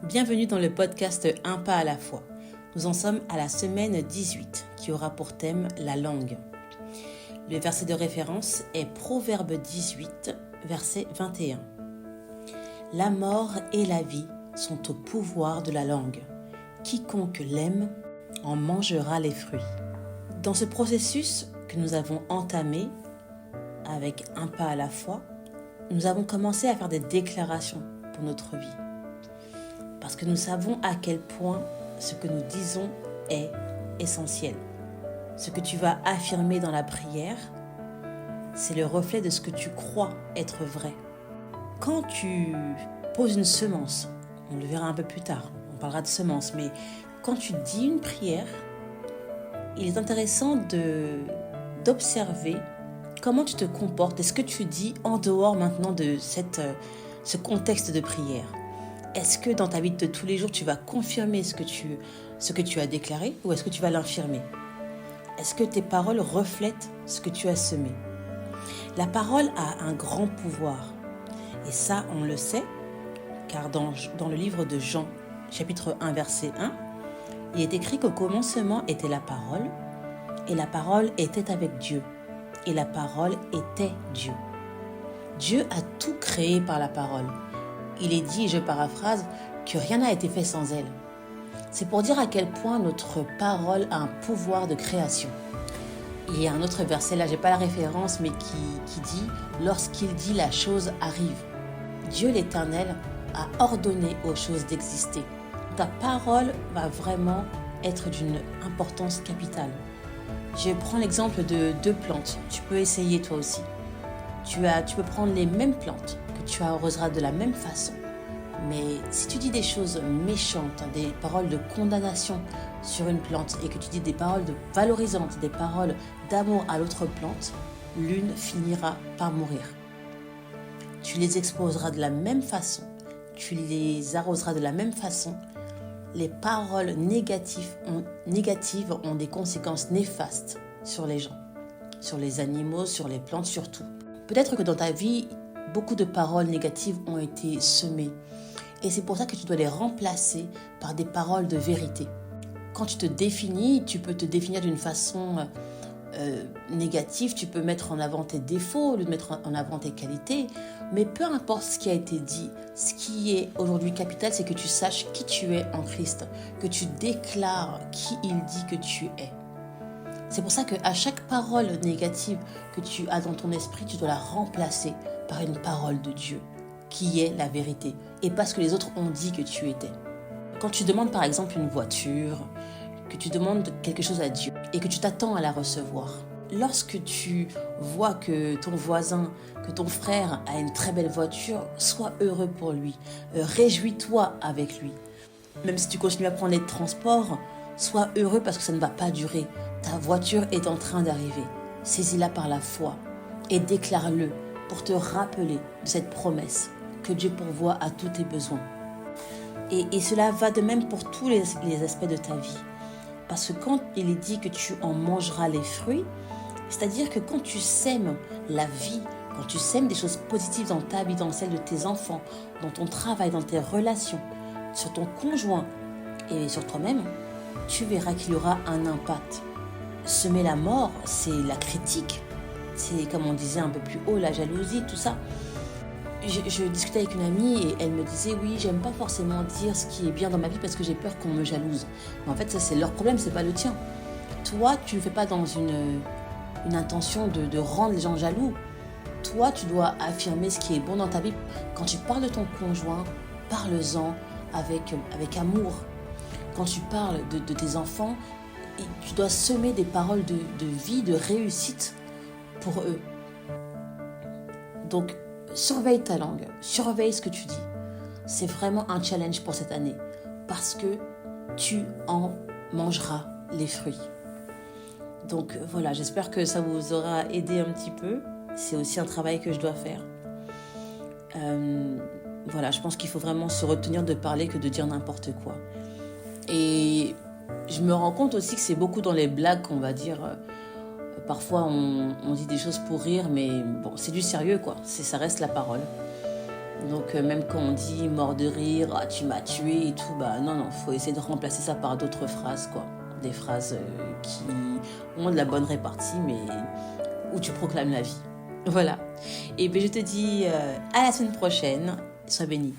Bienvenue dans le podcast Un pas à la fois. Nous en sommes à la semaine 18 qui aura pour thème la langue. Le verset de référence est Proverbe 18, verset 21. La mort et la vie sont au pouvoir de la langue. Quiconque l'aime en mangera les fruits. Dans ce processus que nous avons entamé avec Un pas à la fois, nous avons commencé à faire des déclarations pour notre vie. Parce que nous savons à quel point ce que nous disons est essentiel. Ce que tu vas affirmer dans la prière, c'est le reflet de ce que tu crois être vrai. Quand tu poses une semence, on le verra un peu plus tard, on parlera de semence, mais quand tu dis une prière, il est intéressant d'observer comment tu te comportes et ce que tu dis en dehors maintenant de ce contexte de prière. Est-ce que dans ta vie de tous les jours, tu vas confirmer ce que tu as déclaré ou est-ce que tu vas l'infirmer? Est-ce que tes paroles reflètent ce que tu as semé? La parole a un grand pouvoir. Et ça, on le sait, car dans le livre de Jean, chapitre 1, verset 1, il est écrit qu'au commencement était la parole, et la parole était avec Dieu, et la parole était Dieu. Dieu a tout créé par la parole. Il est dit, je paraphrase, que rien n'a été fait sans elle. C'est pour dire à quel point notre parole a un pouvoir de création. Il y a un autre verset, là, je n'ai pas la référence, mais qui dit « Lorsqu'il dit, la chose arrive ». Dieu l'Éternel a ordonné aux choses d'exister. Ta parole va vraiment être d'une importance capitale. Je prends l'exemple de 2 plantes. Tu peux essayer toi aussi. Tu peux prendre les mêmes plantes que tu arroseras de la même façon. Mais si tu dis des choses méchantes, des paroles de condamnation sur une plante et que tu dis des paroles valorisantes, des paroles d'amour à l'autre plante, l'une finira par mourir. Tu les exposeras de la même façon, tu les arroseras de la même façon. Les paroles négatives ont des conséquences néfastes sur les gens, sur les animaux, sur les plantes surtout. Peut-être que dans ta vie, beaucoup de paroles négatives ont été semées. Et c'est pour ça que tu dois les remplacer par des paroles de vérité. Quand tu te définis, tu peux te définir d'une façon négative. Tu peux mettre en avant tes défauts au lieu de mettre en avant tes qualités. Mais peu importe ce qui a été dit, ce qui est aujourd'hui capital, c'est que tu saches qui tu es en Christ. Que tu déclares qui il dit que tu es. C'est pour ça qu'à chaque parole négative que tu as dans ton esprit, tu dois la remplacer par une parole de Dieu, qui est la vérité, et pas ce que les autres ont dit que tu étais. Quand tu demandes par exemple une voiture, que tu demandes quelque chose à Dieu, et que tu t'attends à la recevoir, lorsque tu vois que ton voisin, que ton frère a une très belle voiture, sois heureux pour lui, réjouis-toi avec lui. Même si tu continues à prendre les transports, sois heureux parce que ça ne va pas durer. Ta voiture est en train d'arriver. Saisis-la par la foi et déclare-le pour te rappeler de cette promesse que Dieu pourvoit à tous tes besoins. Et cela va de même pour tous les aspects de ta vie. Parce que quand il est dit que tu en mangeras les fruits, c'est-à-dire que quand tu sèmes la vie, quand tu sèmes des choses positives dans ta vie, dans celle de tes enfants, dans ton travail, dans tes relations, sur ton conjoint et sur toi-même, tu verras qu'il y aura un impact. Semer la mort, c'est la critique. C'est comme on disait un peu plus haut, la jalousie, tout ça. Je discutais avec une amie et elle me disait oui, j'aime pas forcément dire ce qui est bien dans ma vie parce que j'ai peur qu'on me jalouse. Mais en fait, ça c'est leur problème, c'est pas le tien. Toi, tu ne le fais pas dans une intention de rendre les gens jaloux. Toi, tu dois affirmer ce qui est bon dans ta vie. Quand tu parles de ton conjoint, parle-en avec amour. Quand tu parles de tes enfants, tu dois semer des paroles de vie, de réussite pour eux. Donc, surveille ta langue, surveille ce que tu dis. C'est vraiment un challenge pour cette année parce que tu en mangeras les fruits. Donc voilà, j'espère que ça vous aura aidé un petit peu. C'est aussi un travail que je dois faire. Voilà, je pense qu'il faut vraiment se retenir de parler que de dire n'importe quoi. Et je me rends compte aussi que c'est beaucoup dans les blagues qu'on va dire. Parfois, on dit des choses pour rire, mais bon, c'est du sérieux, quoi. Ça reste la parole. Donc même quand on dit mort de rire, ah, tu m'as tué et tout, bah non, faut essayer de remplacer ça par d'autres phrases, quoi. Des phrases qui ont de la bonne répartie, mais où tu proclames la vie. Voilà. Et bien je te dis à la semaine prochaine. Sois béni.